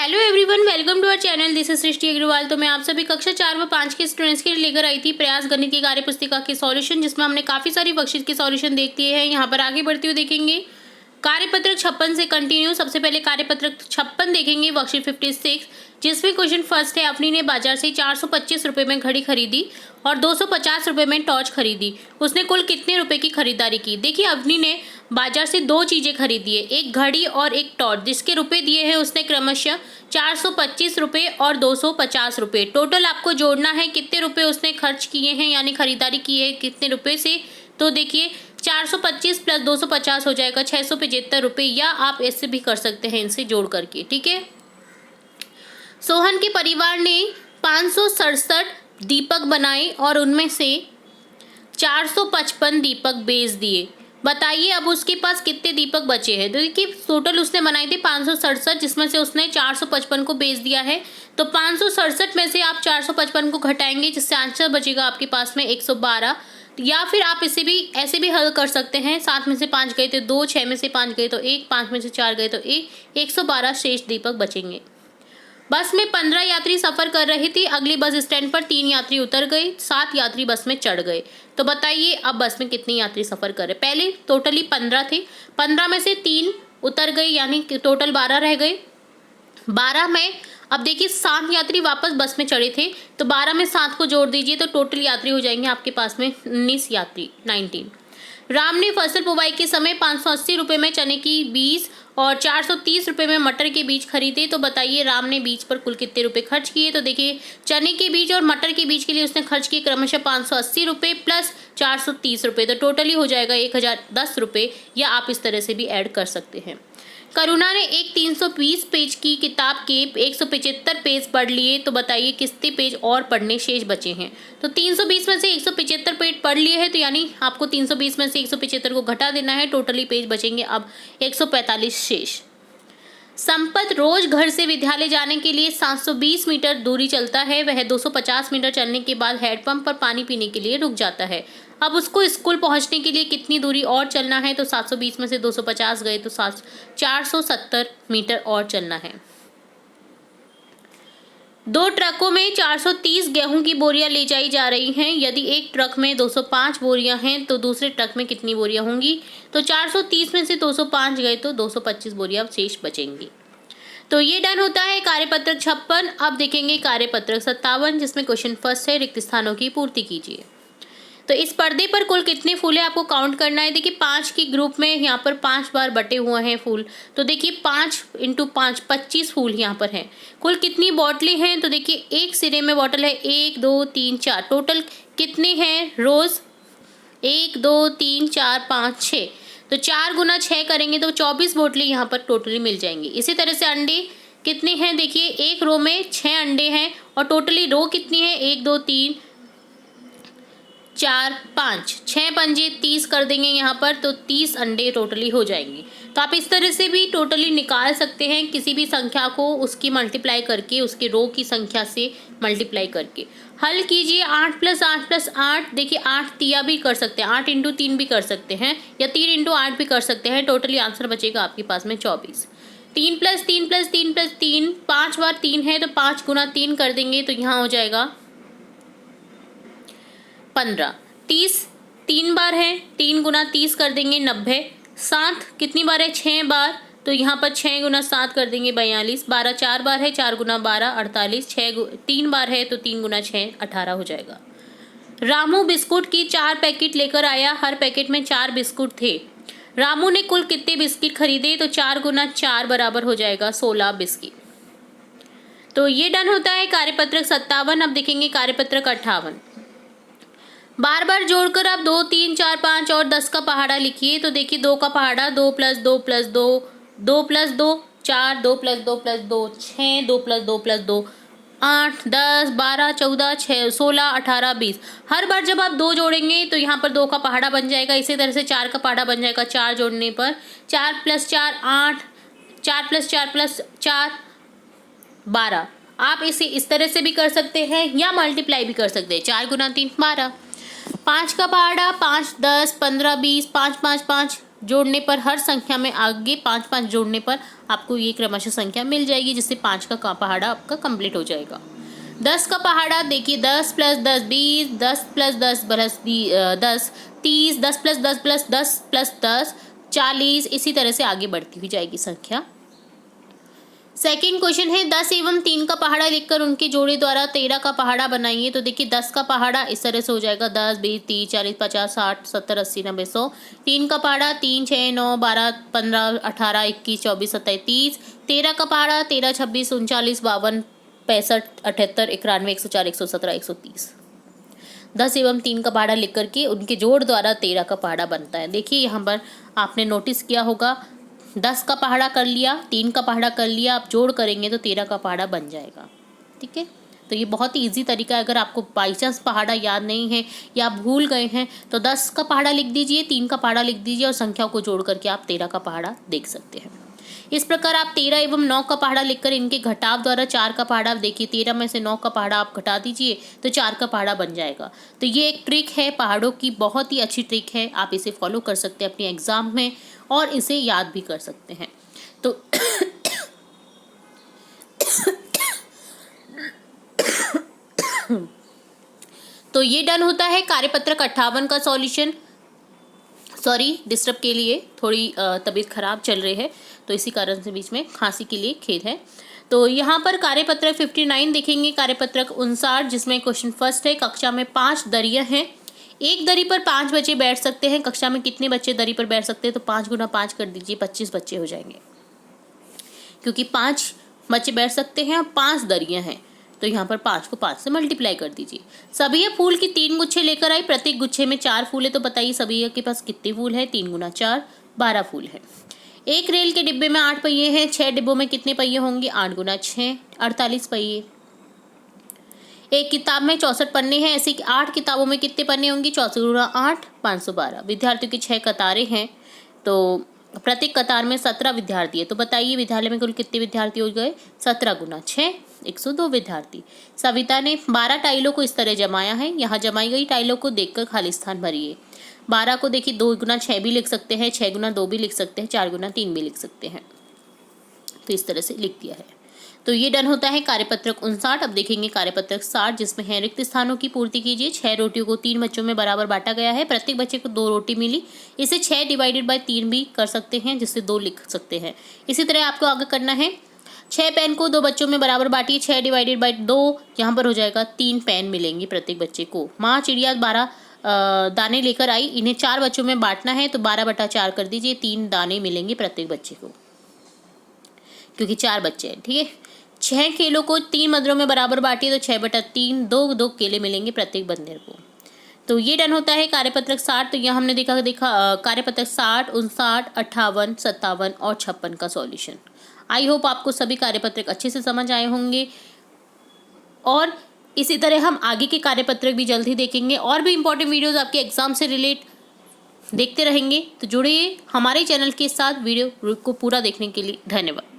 Hello everyone, welcome to our channel. This is Srishti Agarwal. तो मैं आप सभी कक्षा 4 व 5 के स्टूडेंट्स के लिए लेकर आई थी प्रयास गणित की कार्य पुस्तिका के सॉल्यूशन, जिसमें हमने काफ़ी सारी वर्कशीट के सॉल्यूशन देख लिए हैं। यहाँ पर आगे बढ़ते हुए देखेंगे कार्यपत्रक 56 से कंटिन्यू। सबसे पहले कार्यपत्रक 56 देखेंगे, वर्कशीट 56, जिसमें क्वेश्चन फर्स्ट है। अवनी ने बाजार से 425 रुपये में घड़ी खरीदी और 250 रुपये में टॉर्च खरीदी। उसने कुल कितने रुपए की खरीदारी की? देखिए, अवनी ने बाजार से दो चीज़ें खरीदी है, एक घड़ी और एक टॉर्च, जिसके रुपए दिए हैं उसने क्रमशः 425 रुपये और 250 रुपये। टोटल आपको जोड़ना है कितने रुपए उसने खर्च किए हैं, यानी खरीदारी की है कितने रुपए से। तो देखिए 425 प्लस 250 हो जाएगा 675 रुपये, या आप ऐसे भी कर सकते हैं इनसे जोड़ करके। ठीक है। सोहन के परिवार ने 567 दीपक बनाए और उनमें से 455 दीपक बेच दिए। बताइए अब उसके पास कितने दीपक बचे हैं। तो देखिए टोटल उसने बनाए थे 567, जिसमें से उसने 455 को बेच दिया है। तो 567 में से आप 455 को घटाएंगे, जिससे आंसर बचेगा आपके पास में 112। या फिर आप इसे भी ऐसे भी हल कर सकते हैं, 7 में से 5 गए तो 2, 6 में से 5 गए तो 1, 5 में से 4 गए तो 1, 112 शेष दीपक बचेंगे। बस में 15 यात्री सफर कर रहे थे। अगली बस स्टैंड पर 3 यात्री उतर गए, 7 यात्री बस में चढ़ गए। तो बताइए अब बस में कितने यात्री सफर कर रहे? पहले टोटली 15 थे, 15 में से 3 उतर गए, यानी टोटल 12 रह गए। 12 में अब देखिए 7 यात्री वापस बस में चढ़े थे, तो 12 में 7 को जोड़ दीजिए तो टोटल यात्री हो जाएंगे आपके पास में 19 यात्री, 19। राम ने फसल बुवाई के समय 580 रुपये में चने की बीज और 430 रुपये में मटर के बीज खरीदे। तो बताइए राम ने बीज पर कुल कितने रुपए खर्च किए। तो देखिए चने के बीज और मटर के बीज के लिए उसने खर्च किए क्रमशः 580 रुपये प्लस 430 रुपये, तो टोटली हो जाएगा 1010 रुपये, या आप इस तरह से भी ऐड कर सकते हैं। करुणा ने एक 320 पेज की किताब के 175 पेज पढ़ लिए। तो बताइए कितने पेज और पढ़ने शेष बचे हैं। तो 320 में से 175 पेज पढ़ लिए हैं, तो यानी आपको 320 में से 175 को घटा देना है। टोटली पेज बचेंगे अब 145 शेष। संपत रोज घर से विद्यालय जाने के लिए 720 मीटर दूरी चलता है। वह 250 मीटर चलने के बाद हैंडपंप पर पानी पीने के लिए रुक जाता है। अब उसको स्कूल पहुंचने के लिए कितनी दूरी और चलना है? तो 720 में से 250 गए तो 470 मीटर और चलना है। 2 ट्रकों में 430 गेहूं की बोरियां ले जाई जा रही हैं। यदि एक ट्रक में 205 बोरियां हैं तो दूसरे ट्रक में कितनी बोरियां होंगी? तो 430 में से 205 गए तो 225 बोरियां शेष बचेंगी। तो ये डन होता है कार्यपत्रक 56। अब देखेंगे कार्यपत्रक 57, जिसमें क्वेश्चन फर्स्ट है, रिक्त स्थानों की पूर्ति कीजिए। तो इस पर्दे पर कुल कितने फूल है आपको काउंट करना है। देखिए 5 की ग्रुप में यहाँ पर 5 बार बटे हुए हैं फूल। तो देखिए 5 × 5 25 फूल यहाँ पर हैं। कुल कितनी बॉटलें हैं? तो देखिए एक सिरे में बॉटल है 1 2 3 4। टोटल कितने हैं रोज़? 1 2 3 4 5 6। तो 4 × 6 करेंगे तो 24 बोतलें यहाँ पर टोटली मिल जाएंगी। इसी तरह से अंडे कितने हैं? देखिए एक रो में 6 अंडे हैं और टोटली रो कितनी है? 1 2 3 4 5, 6 पंजे 30 कर देंगे यहाँ पर, तो 30 अंडे टोटली हो जाएंगे। तो आप इस तरह से भी टोटली निकाल सकते हैं किसी भी संख्या को, उसकी मल्टीप्लाई करके, उसके रो की संख्या से मल्टीप्लाई करके। हल कीजिए 8 + 8 + 8। देखिए 8 तिया भी कर सकते हैं, 8 × 3 भी कर सकते हैं, या 3 × 8 भी कर सकते हैं। टोटली आंसर बचेगा आपके पास में 24। 3 + 3 + 3 + 3, 5 बार 3 है तो 5 × 3 कर देंगे तो यहाँ हो जाएगा 15। 30 3 बार है, 3 × 30 कर देंगे 90। 7 कितनी बार है? 6 बार, तो यहाँ पर 6 × 7 कर देंगे 42। 12 4 बार है, 4 × 12 48। 3 बार है तो 3 × 6 18 हो जाएगा। रामू बिस्कुट की 4 पैकेट लेकर आया। हर पैकेट में 4 बिस्कुट थे। रामू ने कुल कितने बिस्किट खरीदे? तो 4 × 4 बराबर हो जाएगा 16 बिस्किट। तो ये डन होता है कार्यपत्रक 57। अब देखेंगे कार्यपत्रक 58। बार बार जोड़कर आप 2 3 4 5 और 10 का पहाड़ा लिखिए। तो देखिए 2 का पहाड़ा 2 + 2 + 2, 2 + 2 4, 2 + 2 + 2 6, 2 + 2 + 2 8 10 12 14 6 16 18 20। हर बार जब आप 2 जोड़ेंगे तो यहाँ पर 2 का पहाड़ा बन जाएगा। इसी तरह से 4 का पहाड़ा बन जाएगा 4 जोड़ने पर। 4 + 4 8, 4 + 4 + 4 12। आप इसे इस तरह से भी कर सकते हैं या मल्टीप्लाई भी कर सकते हैं। 4 × 3 12। 5 का पहाड़ा 5 10 15 20, 5 5 5 जोड़ने पर हर संख्या में आगे 5 5 जोड़ने पर आपको ये क्रमशः संख्या मिल जाएगी, जिससे 5 का पहाड़ा आपका कंप्लीट हो जाएगा। 10 का पहाड़ा देखिए 10 + 10 20, 10 + 10 + 10 30, 10 + 10 + 10 + 10 40, इसी तरह से आगे बढ़ती हुई जाएगी संख्या। सेकंड क्वेश्चन है 10 एवं 3 का पहाड़ा लिखकर उनके जोड़े द्वारा 13 का पहाड़ा बनाइए। तो देखिए 10 का पहाड़ा इस तरह से हो जाएगा 10 20 30 40 50 60 70 80 90 100। 3 का पहाड़ा 3 6 9 12 15 18 21 24 27 30। 13 का पहाड़ा 13 26 39 52 65 78 91 104 117 130। 10 एवं 3 का पहाड़ा लिख करके उनके जोड़ द्वारा 13 का पहाड़ा बनता है। देखिए यहाँ पर आपने नोटिस किया होगा 10 का पहाड़ा कर लिया, 3 का पहाड़ा कर लिया, आप जोड़ करेंगे तो 13 का पहाड़ा बन जाएगा। ठीक है, तो ये बहुत ही ईजी तरीका है। अगर आपको बाई चांस पहाड़ा याद नहीं है या आप भूल गए हैं तो 10 का पहाड़ा लिख दीजिए, 3 का पहाड़ा लिख दीजिए और संख्याओं को जोड़ करके आप 13 का पहाड़ा देख सकते हैं। इस प्रकार आप 13 एवं 9 का पहाड़ा लिखकर इनके घटाव द्वारा 4 का पहाड़ा, देखिए 13 में से 9 का पहाड़ा आप घटा दीजिए तो 4 का पहाड़ा बन जाएगा। तो ये एक ट्रिक है पहाड़ों की, बहुत ही अच्छी ट्रिक है, आप इसे फॉलो कर सकते हैं अपने एग्जाम में और इसे याद भी कर सकते हैं। तो ये डन होता है कार्यपत्रक 58 का सॉल्यूशन। सॉरी डिस्टर्ब के लिए, थोड़ी तबीयत खराब चल रही है तो इसी कारण से बीच में खांसी के लिए खेद है। तो यहाँ पर कार्यपत्रक 59 देखेंगे, कार्यपत्रक 59 जिसमें क्वेश्चन फर्स्ट है कक्षा में 5 दरियाँ हैं, एक दरी पर 5 बच्चे बैठ सकते हैं। कक्षा में कितने बच्चे दरी पर बैठ सकते हैं? तो 5 × 5 कर दीजिए, 25 बच्चे हो जाएंगे, क्योंकि 5 बच्चे बैठ सकते हैं और 5 दरियाँ हैं। तो यहाँ पर 5 को 5 से मल्टीप्लाई कर दीजिए। सभी फूल की 3 गुच्छे लेकर आई, प्रत्येक गुच्छे में 4 फूल है। तो बताइए सभी के पास कितने फूल है? 3 × 4 12 फूल है। एक रेल के डिब्बे में 8 पहिए हैं, 6 डिब्बों में कितने पहिए होंगे? 8 × 6 48 पहिए। एक किताब में 64 पन्ने हैं, ऐसे 8 किताबों में कितने पन्ने होंगे? 64 × 8 512। विद्यार्थियों की 6 कतारें हैं, तो प्रत्येक कतार में 17 विद्यार्थी है। तो बताइए विद्यालय में कुल कितने विद्यार्थी हो गए? 17 × 6 102 विद्यार्थी। सविता ने 12 टाइलों को इस तरह जमाया है, यहाँ जमाई गई टाइलों को देखकर खाली स्थान भरिए। 12 को देखिए 2 × 6 भी लिख सकते हैं, 6 × 2 भी लिख सकते हैं, 4 × 3 भी लिख सकते हैं। तो इस तरह से लिख दिया है। तो ये डन होता है कार्यपत्रक 59। अब देखेंगे कार्यपत्रक 60 जिसमें है रिक्त स्थानों की पूर्ति कीजिए। 6 रोटियों को 3 बच्चों में बराबर बांटा गया है, प्रत्येक बच्चे को 2 रोटी मिली। इसे 6 / 3 भी कर सकते हैं, जिससे 2 लिख सकते हैं। इसी तरह आपको आगे करना है। 6 पेन को 2 बच्चों में बराबर बांटिए, 6 / 2 यहाँ पर हो जाएगा 3 पेन मिलेंगे प्रत्येक बच्चे को। माँ चिड़िया 12 दाने लेकर आई, इन्हें 4 बच्चों में बांटना है, तो 12/4 कर दीजिए, 3 दाने मिलेंगे प्रत्येक बच्चे को, क्योंकि 4 बच्चे हैं। ठीक है, 6 केलों को 3 बंदरों में बराबर बांटिए, तो 6/3 2 केले मिलेंगे प्रत्येक बंदर को। तो ये डन होता है कार्यपत्रक 60। तो यहाँ हमने देखा कार्यपत्रक 60 59 58 57 और 56 का सॉल्यूशन। आई होप आपको सभी कार्यपत्रक अच्छे से समझ आए होंगे, और इसी तरह हम आगे के कार्यपत्रक भी जल्द ही देखेंगे, और भी इंपॉर्टेंट वीडियोस आपके एग्जाम से रिलेट देखते रहेंगे। तो जुड़िए हमारे चैनल के साथ। वीडियो को पूरा देखने के लिए धन्यवाद।